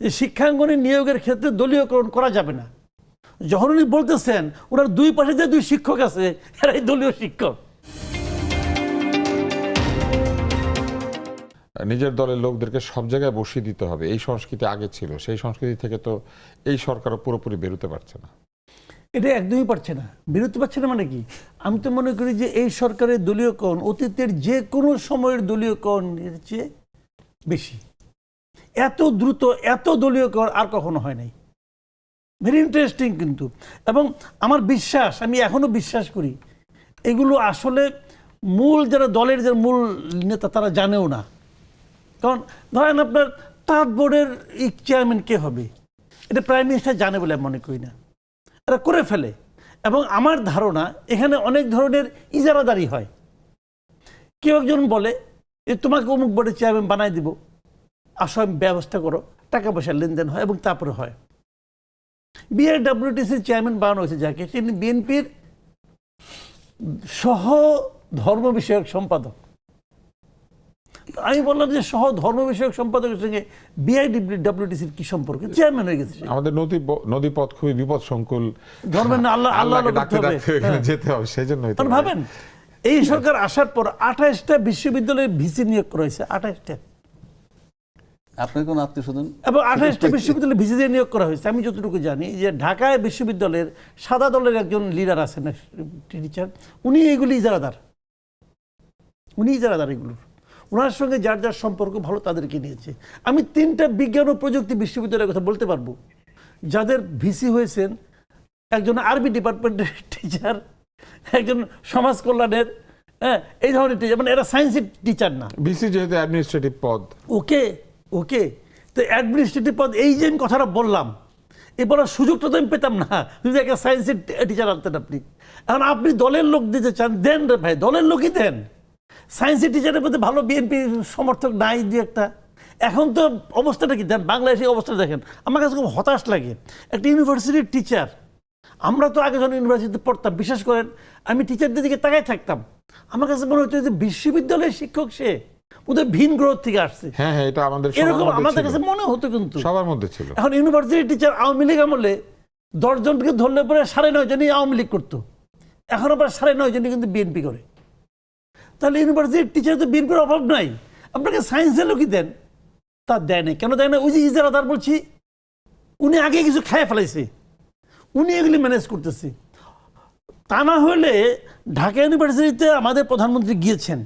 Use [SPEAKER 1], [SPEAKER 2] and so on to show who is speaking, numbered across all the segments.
[SPEAKER 1] যে শিক্ষাঙ্গনে নিয়োগের ক্ষেত্রে দলীয়করণ করা যাবে না। যখন উনি বলতেছেন ওনার দুই পাশে যে দুই শিক্ষক আছে এরাই দলীয় শিক্ষক।
[SPEAKER 2] নিজের দলের লোকদেরকে সব জায়গায় বসিয়ে দিতে হবে, এই সংস্কৃতি আগে ছিল। সেই সংস্কৃতি থেকে তো এই সরকারও পুরোপুরি বেরোতে পারছে না।
[SPEAKER 1] এটা একদমই পারছে না, বেরোতে পারছে না। মানে কি, আমি তো মনে করি যে এই সরকারের দলীয়করণ অতীতের যে কোনো সময়ের দলীয়করণের চেয়ে বেশি। এত দ্রুত এত দলীয়করণ আর কখনো হয় নাই। ভেরি ইন্টারেস্টিং কিন্তু। এবং আমার বিশ্বাস, আমি এখনো বিশ্বাস করি এগুলো আসলে মূল যারা দলের যারা মূল নেতা তারা জানেও না। কারণ ধরেন আপনার তাঁত বোর্ডের চেয়ারম্যান কে হবে এটা প্রাইম মিনিস্টার জানে বলে আমি মনে করি না, এরা করে ফেলে। এবং আমার ধারণা এখানে অনেক ধরনের ইজারাদারি হয়। কেউ একজন বলে যে তোমাকে অমুক বোর্ডের চেয়ারম্যান বানাই দিব, আসো আমি ব্যবস্থা করো, টাকা পয়সার লেনদেন হয় এবং তারপরে হয়। বিআরডব্লিউটিসির চেয়ারম্যান বানানো হয়েছে যাকে, তিনি বিএনপির সহ ধর্ম বিষয়ক সম্পাদক। আমি বললাম যে সহ ধর্ম বিষয়ক সম্পাদকের সঙ্গে বিআইডব্লিউটিসির কি সম্পর্ক? চেয়ারম্যান হয়ে গেছে।
[SPEAKER 2] আমাদের নদীপথ খুবই বিপদ সংকুল,
[SPEAKER 1] ধর্মের না আল্লাহ আল্লাহ
[SPEAKER 2] যেতে হবে, সেই জন্য
[SPEAKER 1] ভাবেন এই সরকার আসার পর 28টা বিশ্ববিদ্যালয়ে ভিসি নিয়োগ করা হয়েছে। 28টা
[SPEAKER 3] আপনার কোন আত্মীয় স্বজন
[SPEAKER 1] এবং 28টা বিশ্ববিদ্যালয়ে ভিসি দিয়ে নিয়োগ করা হয়েছে। আমি যতটুকু জানি যে ঢাকায় বিশ্ববিদ্যালয়ের সাদা দলের একজন লিডার আছেন, টিচার, উনি এগুলি ইজারাদার, উনি ইজারাদার এগুলোর। ওনার সঙ্গে যার যার সম্পর্ক ভালো তাদেরকে নিয়েছে। আমি 3টা বিজ্ঞান ও প্রযুক্তি বিশ্ববিদ্যালয়ের কথা বলতে পারবো যাদের ভিসি হয়েছেন একজন আরবি ডিপার্টমেন্টের টিচার, একজন সমাজ কল্যাণের, হ্যাঁ, এই ধরনের টিচার। মানে এরা সায়েন্সের টিচার না।
[SPEAKER 2] ভিসি যেহেতু অ্যাডমিনিস্ট্রেটিভ পদ,
[SPEAKER 1] ওকে ওকে তো অ্যাডমিনিস্ট্রেটিভ পদ, এই যে আমি কথাটা বললাম এ বলার সুযোগটা তো আমি পেতাম না যদি একটা সায়েন্সের টিচার আনতেন আপনি। এখন আপনি দলের লোক দিতে চান, দেন রে ভাই, দলের লোকই দেন। সায়েন্সের টিচারের মধ্যে ভালো বিএনপি সমর্থক নাই দু একটা। এখন তো অবস্থাটা কি দেন, বাংলাদেশের অবস্থাটা দেখেন। আমার কাছে খুব হতাশ লাগে। একটা ইউনিভার্সিটির টিচার, আমরা তো আগে যখন ইউনিভার্সিটিতে পড়তাম, বিশেষ করেন আমি টিচারদের দিকে তাকাই থাকতাম, আমার কাছে মনে হতো যে বিশ্ববিদ্যালয়ের শিক্ষক সে ওদের ভিন গ্রহ থেকে আসছে।
[SPEAKER 2] হ্যাঁ হ্যাঁ, এটা আমাদের
[SPEAKER 1] এরকম আমাদের কাছে মনে হতো, কিন্তু
[SPEAKER 2] সবার মধ্যে ছিল।
[SPEAKER 1] এখন ইউনিভার্সিটির টিচার আওয়ামী লীগ আমলে 10 জনকে ধরলে পরে 9.5 জনই আওয়ামী লীগ করতো, এখন আবার 9.5 জনই কিন্তু বিএনপি করে। তাহলে ইউনিভার্সিটির টিচার তো বিএনপির অভাব নাই, আপনাকে সায়েন্সের লোকই দেন। তা দেয় না কেন? দেয় না ওই যে ইজারাদার বলছি, উনি আগে কিছু খেয়ে ফেলাইছে, উনি এগুলি ম্যানেজ করতেছে। তা না হলে ঢাকা ইউনিভার্সিটিতে আমাদের প্রধানমন্ত্রী গিয়েছেন,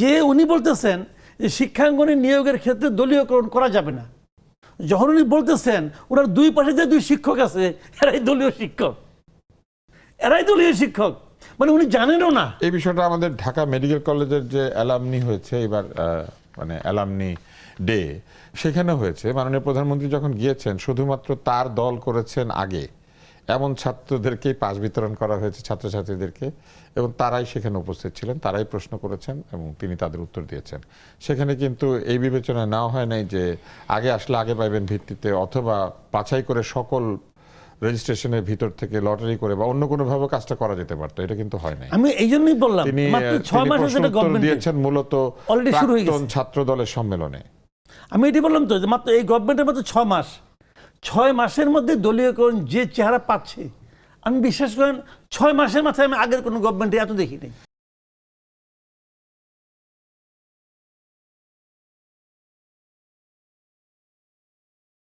[SPEAKER 1] যে উনি বলতেছেন যে শিক্ষাঙ্গনে নিয়োগের ক্ষেত্রে দলীয়করণ করা যাবে না। যখন উনি বলতেছেন ওনার দুই পাশে যে দুই শিক্ষক আছে এরাই দলীয় শিক্ষক, এরাই দলীয় শিক্ষক, মানে উনি জানেনও না।
[SPEAKER 2] এই বিষয়টা আমাদের ঢাকা মেডিকেল কলেজের যে অ্যালামনি হয়েছে এবার, মানে অ্যালামনি ডে, সেখানে হয়েছে। মাননীয় প্রধানমন্ত্রী যখন গিয়েছেন, শুধুমাত্র তার দল করেছেন আগে এমন ছাত্রদেরকেই পাস বিতরণ করা হয়েছে, ছাত্রছাত্রীদেরকে, এবং তারাই সেখানে উপস্থিত ছিলেন, তারাই প্রশ্ন করেছেন এবং তিনি তাদের উত্তর দিয়েছেন। সেখানে কিন্তু এই বিবেচনা নেওয়া হয় নাই যে আগে আসলে আগে পাইবেন ভিত্তিতে, অথবা বাছাই করে সকল রেজিস্ট্রেশনের ভিতর থেকে লটারি করে বা অন্য কোনোভাবে কাজটা করা যেতে পারতো। এটা কিন্তু হয় নাই।
[SPEAKER 1] আমি এই জন্যই বললাম
[SPEAKER 2] তিনি
[SPEAKER 1] মাত্র 6 মাস সেটা গভর্নমেন্ট
[SPEAKER 2] দিয়েছেন মূলত
[SPEAKER 1] অলরেডি শুরু হয়ে
[SPEAKER 2] প্রাক্তন
[SPEAKER 1] গেছে
[SPEAKER 2] ছাত্র দলের সম্মেলনে।
[SPEAKER 1] আমি এটি বললাম তো যে মাত্র এই গভর্নমেন্টের মাত্র 6 মাস, 6 মাসের মধ্যে দলীয়করণ যে চেহারা পাচ্ছে, আমি বিশ্বাস করেন 6 মাসের মাথায় আমি আগের কোনো গভর্নমেন্টে এত দেখিনি।